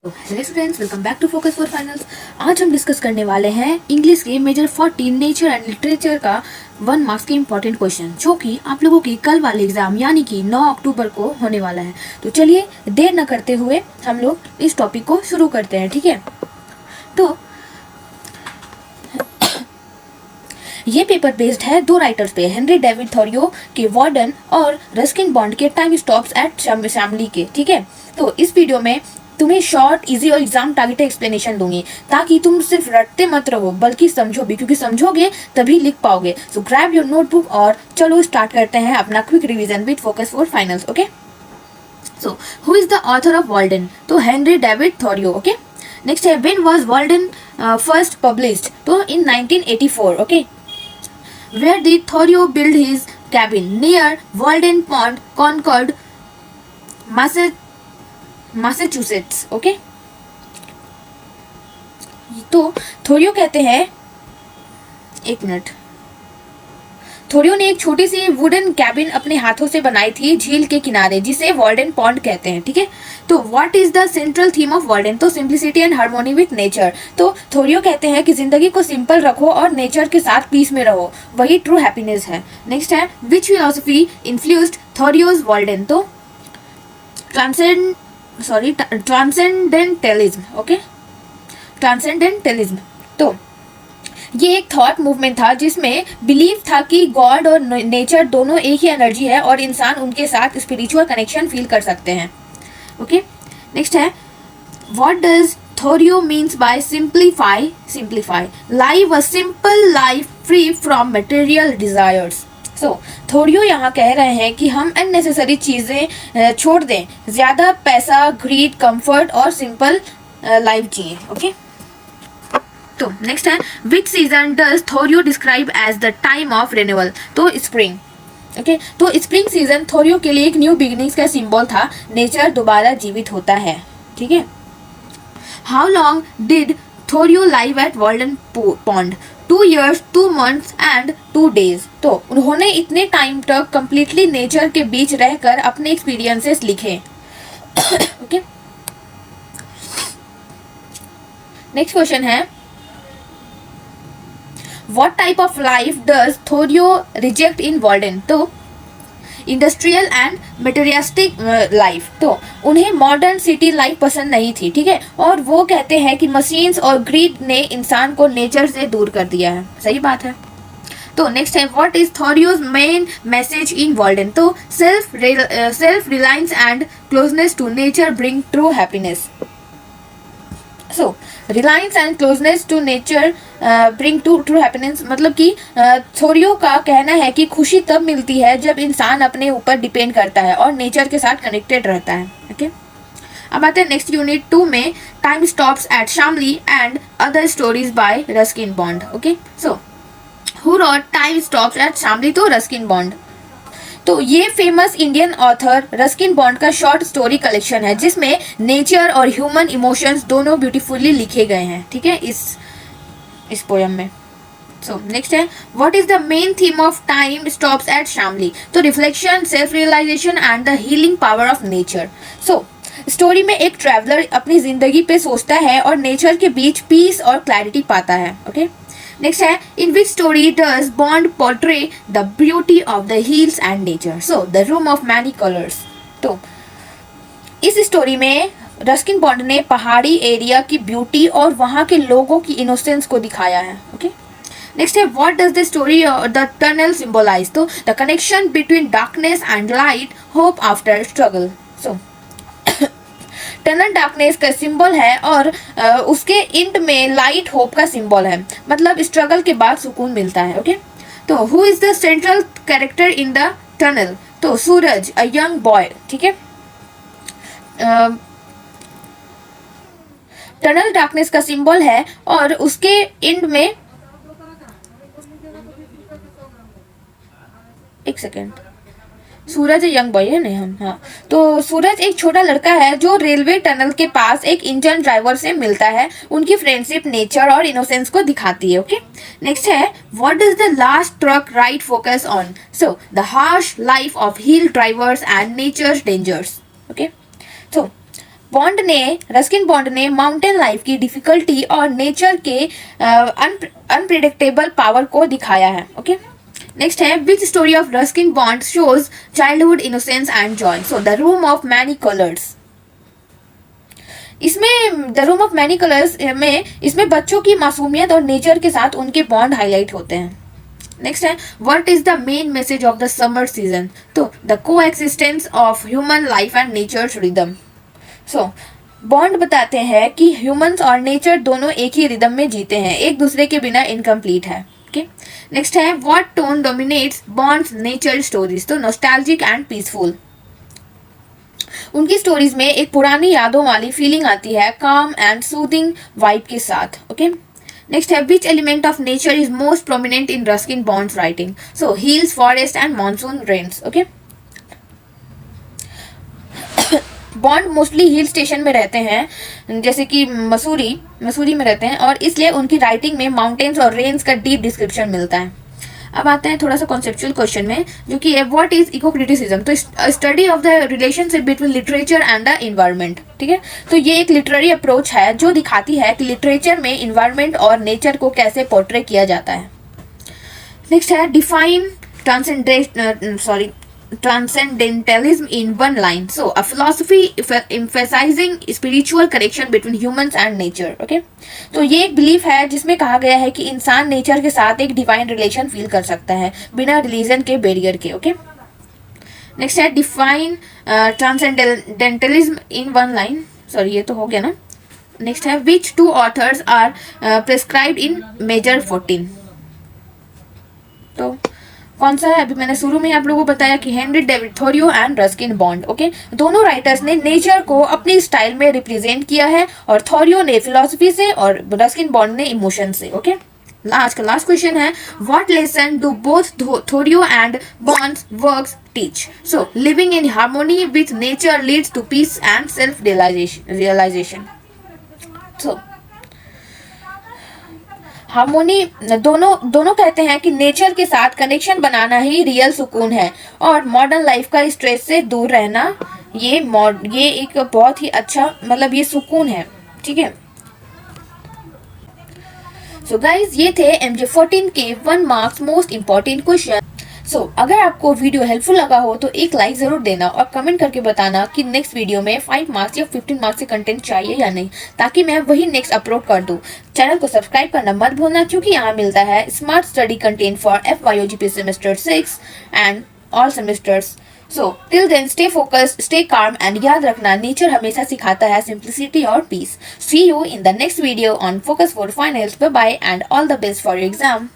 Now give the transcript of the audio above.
Hello students, welcome back to focus for finals. आज हम discuss करने वाले हैं इंग्लिश के मेजर 14 नेचर एंड लिटरेचर का 1 मार्क्स के इंपॉर्टेंट क्वेश्चन, जो कि आप लोगों की कल वाले एग्जाम यानी कि 9 अक्टूबर को होने वाला है। तो चलिए देर न करते हुए हम लोग इस टॉपिक को शुरू करते हैं, ठीक है। तो ये पेपर बेस्ड है 2 राइटर्स पे, हेनरी डेविड थॉरियो के वार्डन और रस्किन बॉन्ड के टाइम स्टॉप्स एट शैमली के, ठीक है। तो इस वीडियो में तुम्हें शॉर्ट, इजी और एग्जाम टारगेटेड एक्सप्लेनेशन दूंगी, ताकि तुम सिर्फ रटते मत रहो बल्कि समझो भी, क्योंकि समझोगे तभी लिख पाओगे। सो ग्रैब योर नोटबुक और चलो स्टार्ट करते हैं अपना quick revision with focus for finals, okay. So who is the author of Walden? तो हेनरी डेविड थॉरियो, ओके। नेक्स्ट है, when was Walden first published? तो इन 1984, okay. Where did Thoreau build his cabin? Near Walden Pond, Concord, Massachusetts. Okay? तो Thoreau कहते हैं, एक minute, थोरियो ने एक छोटी सी वुडन कैबिन अपने हाथों से बनाई थी झील के किनारे, जिसे वाल्डन पॉन्ड कहते हैं, ठीक है। तो what is the central theme of Walden? तो simplicity and harmony with nature. तो थोरियो कहते हैं कि जिंदगी को सिंपल रखो और नेचर के साथ पीस में रहो, वही ट्रू हैप्पीनेस है। नेक्स्ट है, विच फिलोसफी इन्फ्लुएंस्ड थोरियोज वाल्डन? तो ट्रांसेंडेंटलिज्म, ओके, ट्रांसेंडेंटलिज्म। तो ये एक थॉट मूवमेंट था जिसमें बिलीव था कि गॉड और नेचर दोनों एक ही एनर्जी है और इंसान उनके साथ स्पिरिचुअल कनेक्शन फील कर सकते हैं, ओके। नेक्स्ट है, what does Thoreau means by simplify? Live a simple life free from material desires. So Thoreau यहाँ कह रहे हैं कि हम अननेसेसरी चीजें छोड़ दें, ज्यादा पैसा, ग्रीड, कंफर्ट और सिंपल लाइफ जिए, ओके। तो नेक्स्ट है, which season does Thoreau describe as the time of renewal? तो स्प्रिंग, ओके। तो स्प्रिंग सीजन थोरियो के लिए एक न्यू बिगिनिंग्स का सिंबल था, नेचर दोबारा जीवित होता है, ठीक है। How long did Thoreau live at Walden pond? 2 years, 2 months and 2 days। तो उन्होंने इतने टाइम तक कंप्लीटली नेचर के बीच रहकर अपने एक्सपीरियंसेस लिखे, ओके। नेक्स्ट क्वेश्चन है, What type of life does Thoreau reject in Walden? तो इंडस्ट्रियल एंड मटेरियलिस्टिक लाइफ। तो उन्हें मॉडर्न सिटी लाइफ पसंद नहीं थी, ठीक है, और वो कहते हैं कि मशीन्स और ग्रीड ने इंसान को नेचर से दूर कर दिया है। सही बात है। तो नेक्स्ट है, what is Thoreau's main message in Walden? तो self reliance and closeness to nature bring true happiness. So reliance and closeness to nature bring to true happiness, मतलब कि थोरियो का कहना है कि खुशी तब मिलती है जब इंसान अपने ऊपर डिपेंड करता है और नेचर के साथ कनेक्टेड रहता है, ओके। अब आते हैं नेक्स्ट यूनिट 2 में, time stops at Shamli and other stories bye Ruskin Bond, okay. So who rot time stops at Shamli? तो रस्किन बॉन्ड। तो ये famous Indian author Ruskin bond का शॉर्ट स्टोरी कलेक्शन है, जिसमें नेचर और ह्यूमन इमोशंस दोनों beautifully लिखे गए हैं, ठीक है, इस पोयम में। सो नेक्स्ट है, what is the main theme of time stops at Shamli? तो reflection, self realisation and the healing power of nature. So story में एक ट्रैवलर अपनी जिंदगी पे सोचता है और नेचर के बीच पीस और क्लैरिटी पाता है, ओके। नेक्स्ट है, in which story does Bond portray the beauty of the hills and nature? So the room of many colours. तो इस स्टोरी में रस्किन बॉन्ड ने पहाड़ी एरिया की ब्यूटी और वहाँ के लोगों की इनोसेंस को दिखाया है, ओके। नेक्स्ट है, what does the story the tunnel symbolise? तो the connection between darkness and light, hope after struggle. So tunnel darkness का सिंबल है और उसके एंड में लाइट होप का सिंबल है, मतलब स्ट्रगल के बाद सुकून मिलता है, ओके। तो who is the central character in the tunnel? तो सूरज, अ यंग बॉय, ठीक है। टनल डार्कनेस का सिंबल है और उसके एंड में, एक सेकेंड, सूरज यंग बॉय है नहीं हम, हाँ। तो सूरज एक छोटा लड़का है जो रेलवे टनल के पास एक इंजन ड्राइवर से मिलता है, उनकी फ्रेंडशिप नेचर और इनोसेंस को दिखाती है, ओके। नेक्स्ट है, what does the last truck ride focus on? So the harsh life of hill drivers and nature's dangers, okay. So Ruskin Bond ने माउंटेन लाइफ की डिफिकल्टी और नेचर के unpredictable power को दिखाया है. ओके, नेक्स्ट है which story of Ruskin Bond shows childhood innocence and joy. So the room of many colours. इसमें the room of many colours में इसमें बच्चों की मासूमियत और नेचर के साथ उनके बॉन्ड हाईलाइट होते हैं. नेक्स्ट है what is the main message of the summer season. तो the coexistence of human life and nature's rhythm. So Bond बताते हैं कि ह्यूमंस और नेचर दोनों एक ही रिदम में जीते हैं, एक दूसरे के बिना इनकम्प्लीट है. ओके, नेक्स्ट है what tone dominates bonds nature stories. तो नॉस्टैल्जिक एंड पीसफुल. उनकी स्टोरीज में एक पुरानी यादों वाली फीलिंग आती है, काम एंड सूदिंग वाइब के साथ. ओके, नेक्स्ट है which element of nature is most prominent in Ruskin Bond's writing. So hills, forest and monsoon rains. Okay, Bond mostly hill station में रहते हैं, जैसे कि मसूरी में रहते हैं, और इसलिए उनकी राइटिंग में माउंटेन्स और रेन्स का डीप डिस्क्रिप्शन मिलता है. अब आते हैं थोड़ा सा कॉन्सेप्चुअल क्वेश्चन में, जो कि है व्हाट इज इको क्रिटिसिज्म. तो study of the relationship between literature and the environment. ठीक है, तो ये एक लिटरेरी अप्रोच है जो दिखाती है कि लिटरेचर में इन्वायरमेंट और नेचर को कैसे पोर्ट्रे किया जाता है. नेक्स्ट है define transcendentalism in one line. So a philosophy emphasizing spiritual connection between humans and nature. Okay, तो ये एक बिलीफ है जिसमें कहा गया है कि इंसान नेचर के साथ एक डिवाइन रिलेशन फील कर सकता है बिना रिलीजन के बैरियर के. ओके, नेक्स्ट है define transcendentalism in one line. Sorry, ये तो हो गया ना. नेक्स्ट है which two authors are prescribed in major 14. तो कौन सा है? अभी मैंने शुरू में आप लोगों को बताया कि Henry David Thoreau and Ruskin Bond. Okay, दोनों राइटर्स ने नेचर को अपनी स्टाइल में रिप्रेजेंट किया है, और थोरियो ने फिलॉसफी से और रस्किन बॉन्ड ने इमोशन से. ओके, आज का लास्ट क्वेश्चन है what lesson do both Thoreau and Bond's works teach. So living in harmony with nature leads to peace and self realisation. So harmony, दोनों कहते हैं कि नेचर के साथ कनेक्शन बनाना ही रियल सुकून है, और मॉडर्न लाइफ का स्ट्रेस से दूर रहना ये एक बहुत ही अच्छा मतलब ये सुकून है. ठीक है, सो गाइज ये थे MJ14 के 1 मार्क्स मोस्ट इंपॉर्टेंट क्वेश्चन. सो अगर आपको वीडियो हेल्पफुल लगा हो तो एक लाइक जरूर देना और कमेंट करके बताना कि नेक्स्ट वीडियो में 5 मार्क्स या 15 मार्क्स के कंटेंट चाहिए या नहीं, ताकि मैं वही नेक्स्ट अपलोड कर दूं. चैनल को सब्सक्राइब करना मत भूलना, क्योंकि यहाँ मिलता है smart study content for FYOGP semester 6 and all semesters. So till then stay focused, stay calm and याद रखना नेचर हमेशा सिखाता है सिंप्लिसिटी और peace. See you in the next video on focus for finals. Bye bye and all the best for your exam.